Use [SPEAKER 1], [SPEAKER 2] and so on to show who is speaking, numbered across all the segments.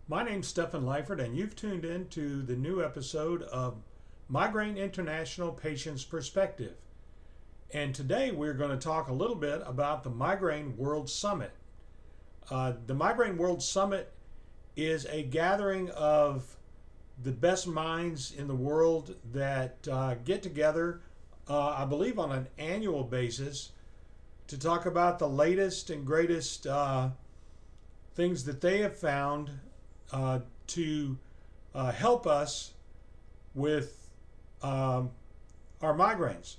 [SPEAKER 1] My name's Stephen Lyford, and you've tuned in to the new episode of Migraine International Patients Perspective. And today we're going to talk a little bit about the Migraine World Summit. The Migraine World Summit is a gathering of the best minds in the world that get together, I believe, on an annual basis to talk about the latest and greatest things that they have found to help us with our migraines.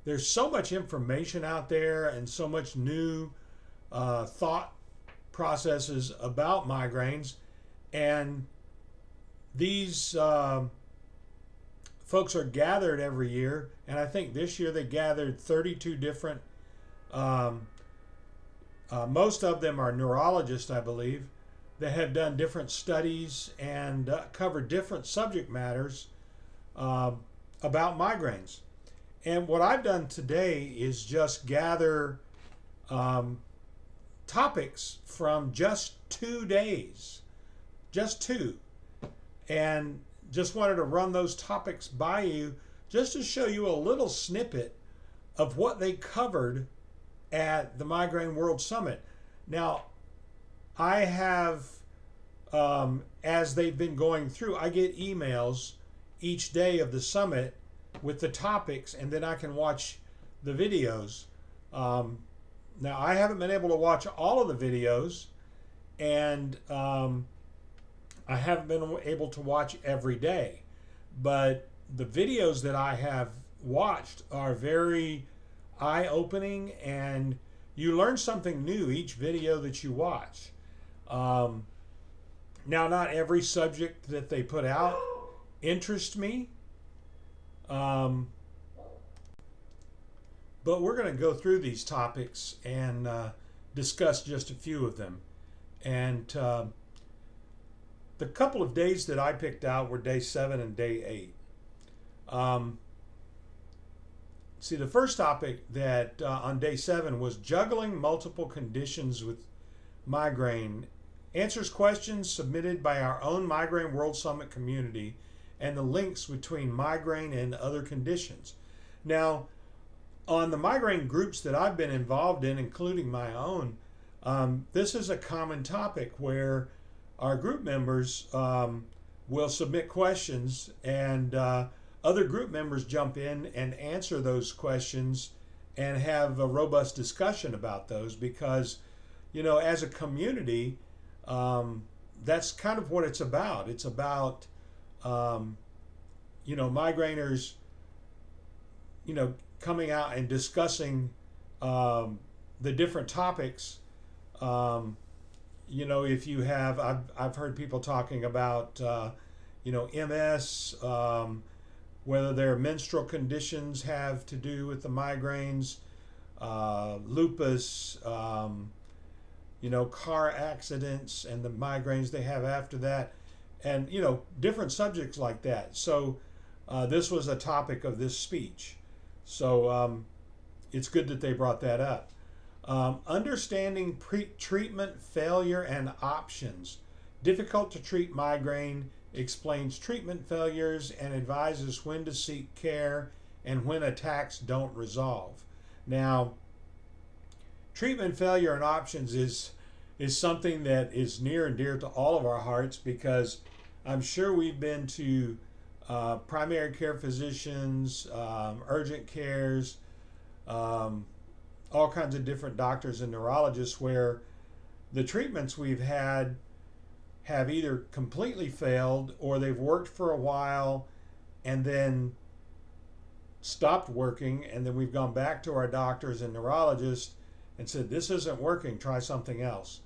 [SPEAKER 1] There's so much information out there and so much new thought processes about migraines, and these folks are gathered every year. And I think this year they gathered 32 different. Most of them are neurologists, I believe, that have done different studies and covered different subject matters about migraines. And what I've done today is just gather topics from just 2 days, just two, and just wanted to run those topics by you just to show you a little snippet of what they covered at the Migraine World Summit. Now, I have, as they've been going through, I get emails each day of the summit with the topics, and then I can watch the videos. Now, I haven't been able to watch all of the videos, and I haven't been able to watch every day. But the videos that I have watched are very eye-opening, and you learn something new each video that you watch. Now, not every subject that they put out interests me, but we're going to go through these topics and discuss just a few of them. And the couple of days that I picked out were day 7 and day 8. See, the first topic that on day 7 was juggling multiple conditions with migraine. Answers questions submitted by our own Migraine World Summit community and the links between migraine and other conditions. Now, on the migraine groups that I've been involved in, including my own, this is a common topic where our group members will submit questions, and other group members jump in and answer those questions and have a robust discussion about those, because, you know, as a community, that's kind of what it's about. It's about, migrainers, coming out and discussing the different topics. If you have, I've heard people talking about, MS, whether their menstrual conditions have to do with the migraines, lupus, car accidents and the migraines they have after that, and, different subjects like that. So this was a topic of this speech. So it's good that they brought that up. Understanding treatment failure and options. Difficult to treat migraine, explains treatment failures and advises when to seek care and when attacks don't resolve. Now, treatment failure and options is something that is near and dear to all of our hearts, because I'm sure we've been to primary care physicians, urgent cares, all kinds of different doctors and neurologists where the treatments we've had have either completely failed or they've worked for a while and then stopped working, and then we've gone back to our doctors and neurologists and said, this isn't working, try something else.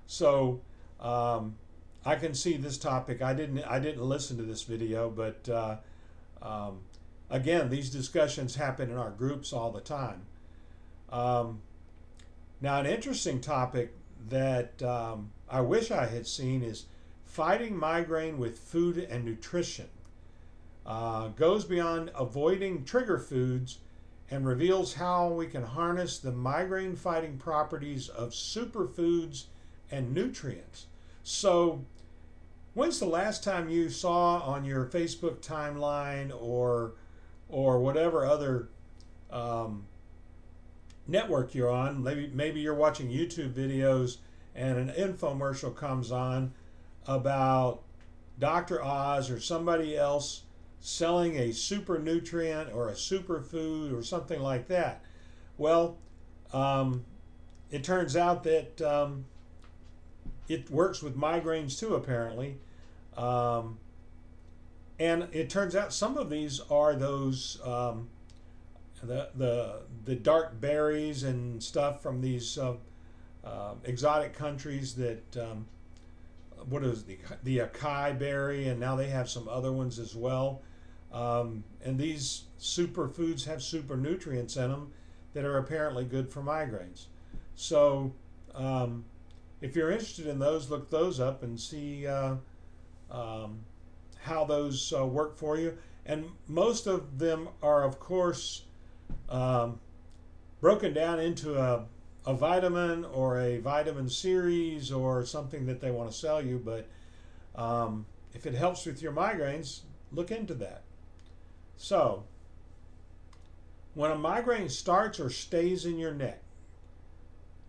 [SPEAKER 1] So I can see this topic. I didn't listen to this video, but again, these discussions happen in our groups all the time. Now, an interesting topic that I wish I had seen is fighting migraine with food and nutrition. Goes beyond avoiding trigger foods and reveals how we can harness the migraine fighting properties of superfoods and nutrients. So, when's the last time you saw on your Facebook timeline or whatever other um, network you're on? Maybe you're watching YouTube videos and an infomercial comes on about Dr. Oz or somebody else selling a super nutrient or a superfood or something like that. Well, um, it turns out that it works with migraines too, apparently. Um, and it turns out some of these are those the dark berries and stuff from these exotic countries that what is the acai berry, and now they have some other ones as well. And these superfoods have super nutrients in them that are apparently good for migraines. So if you're interested in those, look those up and see how those work for you. And most of them are, of course, um, broken down into a vitamin or a vitamin series or something that they want to sell you. But if it helps with your migraines, look into that. So, when a migraine starts or stays in your neck,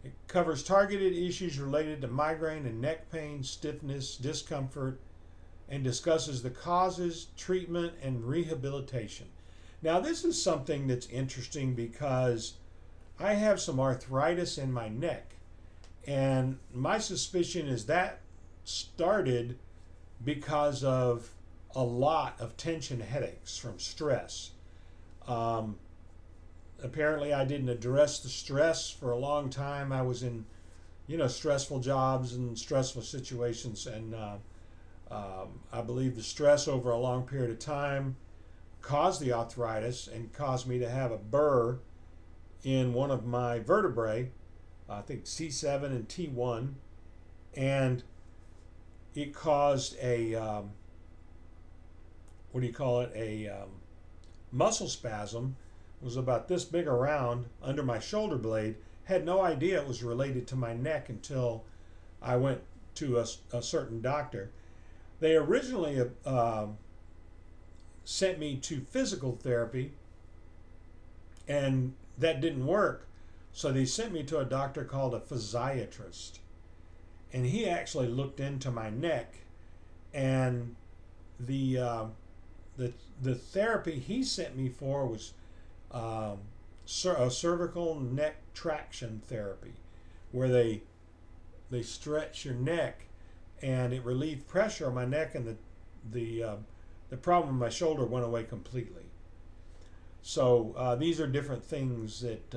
[SPEAKER 1] it covers targeted issues related to migraine and neck pain, stiffness, discomfort, and discusses the causes, treatment, and rehabilitation. Now, this is something that's interesting because I have some arthritis in my neck, and my suspicion is that started because of a lot of tension headaches from stress. Um, Apparently, I didn't address the stress for a long time. I was in, stressful jobs and stressful situations, and I believe the stress over a long period of time caused the arthritis and caused me to have a burr in one of my vertebrae, I think C7 and T1, and it caused a what do you call it? A muscle spasm. It was about this big around under my shoulder blade. Had no idea it was related to my neck until I went to a certain doctor. They originally sent me to physical therapy, and that didn't work. So they sent me to a doctor called a physiatrist, and he actually looked into my neck, and the uh, the therapy he sent me for was a cervical neck traction therapy, where they stretch your neck, and it relieved pressure on my neck, and the problem in my shoulder went away completely. So these are different things that,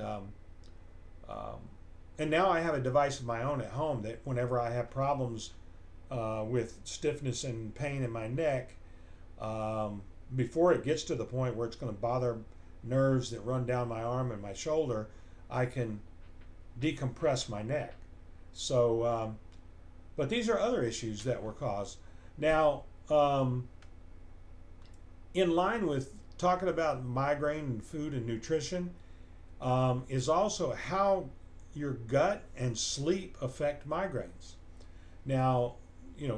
[SPEAKER 1] and now I have a device of my own at home that whenever I have problems with stiffness and pain in my neck, before it gets to the point where it's going to bother nerves that run down my arm and my shoulder, I can decompress my neck. So, but these are other issues that were caused. Now, in line with talking about migraine and food and nutrition, is also how your gut and sleep affect migraines. Now,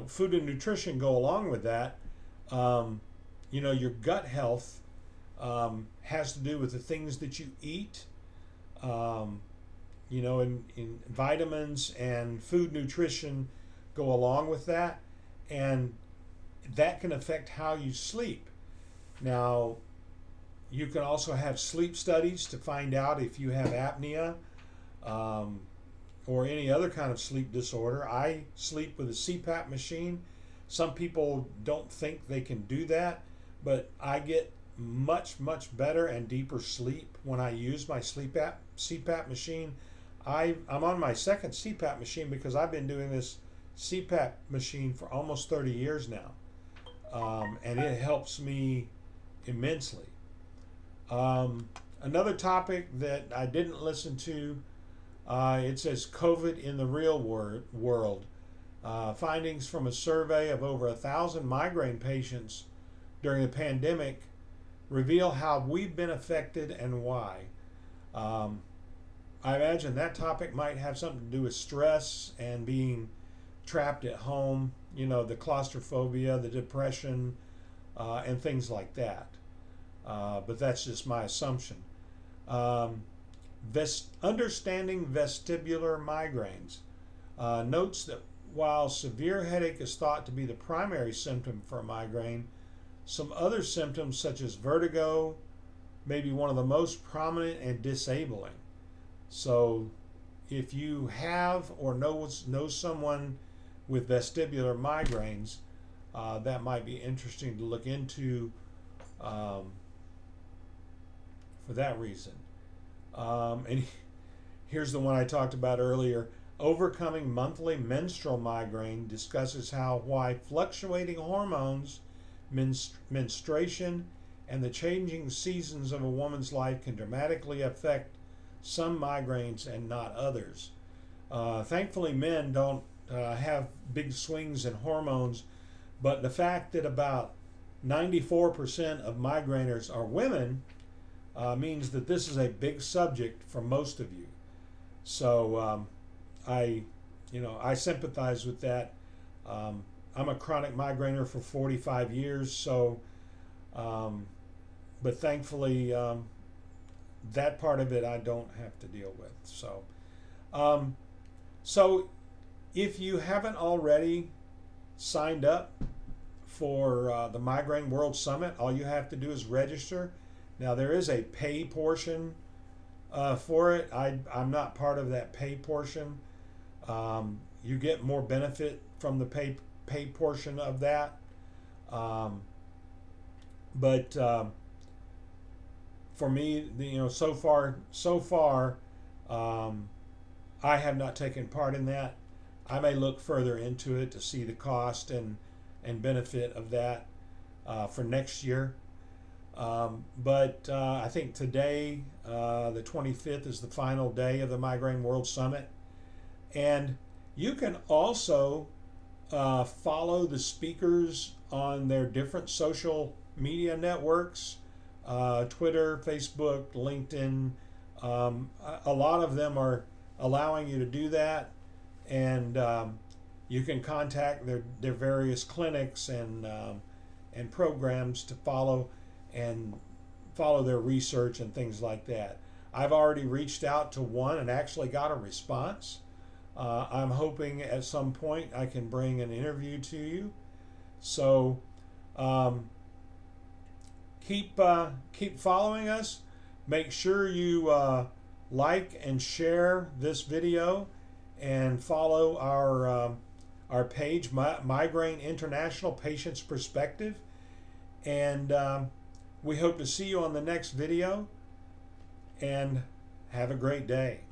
[SPEAKER 1] food and nutrition go along with that. Your gut health has to do with the things that you eat. In vitamins and food nutrition go along with that, and that can affect how you sleep. Now, you can also have sleep studies to find out if you have apnea or any other kind of sleep disorder. I sleep with a CPAP machine. Some people don't think they can do that, but I get much, much better and deeper sleep when I use my CPAP machine. I'm on my second CPAP machine because I've been doing this CPAP machine for almost 30 years now, and it helps me immensely. Another topic that I didn't listen to, it says COVID in the real world. Findings from a survey of over 1,000 migraine patients during the pandemic reveal how we've been affected and why. I imagine that topic might have something to do with stress and being trapped at home, the claustrophobia, the depression, and things like that. But that's just my assumption. Um, Understanding vestibular migraines notes that while severe headache is thought to be the primary symptom for a migraine, some other symptoms such as vertigo may be one of the most prominent and disabling. So if you have or know someone with vestibular migraines, that might be interesting to look into for that reason. And here's the one I talked about earlier. Overcoming Monthly Menstrual Migraine discusses why fluctuating hormones, menstruation, and the changing seasons of a woman's life can dramatically affect some migraines and not others. Thankfully, men don't have big swings in hormones, but the fact that about 94% of migraineurs are women means that this is a big subject for most of you. So I sympathize with that. I'm a chronic migrainer for 45 years, so but thankfully that part of it I don't have to deal with. So if you haven't already signed up for the Migraine World Summit, all you have to do is register. Now there is a pay portion for it. I'm not part of that pay portion. You get more benefit from the pay portion of that. But for me, so far, I have not taken part in that. I may look further into it to see the cost and benefit of that for next year. But I think today, the 25th, is the final day of the Migraine World Summit. And you can also follow the speakers on their different social media networks, Twitter, Facebook, LinkedIn. A lot of them are allowing you to do that. And you can contact their various clinics and programs to follow their research and things like that. I've already reached out to one and actually got a response. I'm hoping at some point I can bring an interview to you. So keep following us. Make sure you like and share this video, and follow our page, Migraine International Patients Perspective. And we hope to see you on the next video, and have a great day.